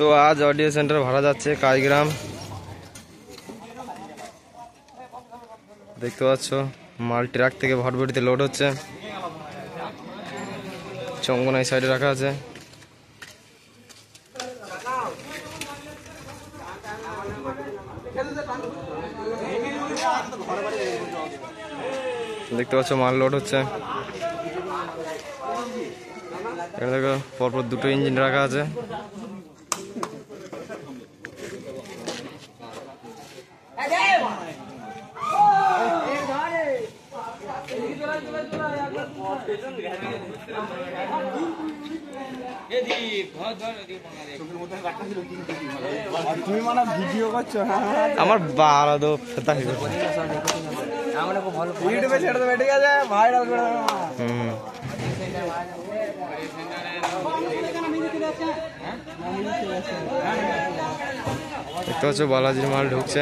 তো আজ audio centre ভাড়া যাচ্ছে কাইগ্রাম। দেখতে পাচ্ছ মাল ট্রাক থেকে ভটভটিতে লোড হচ্ছে, চঙ্গনা এই সাইডে রাখা আছে। দেখতে পাচ্ছ মাল লোড হচ্ছে। এখানে দেখো পরপর দুটো ইঞ্জিন রাখা আছে। আমার বাড়া দো ইউটিউবে ছেড়ে দেবে, ঠিক আছে? ভাইরাল করে দেবে। দেখতে পাচ্ছ বালাজির মাল ঢুকছে।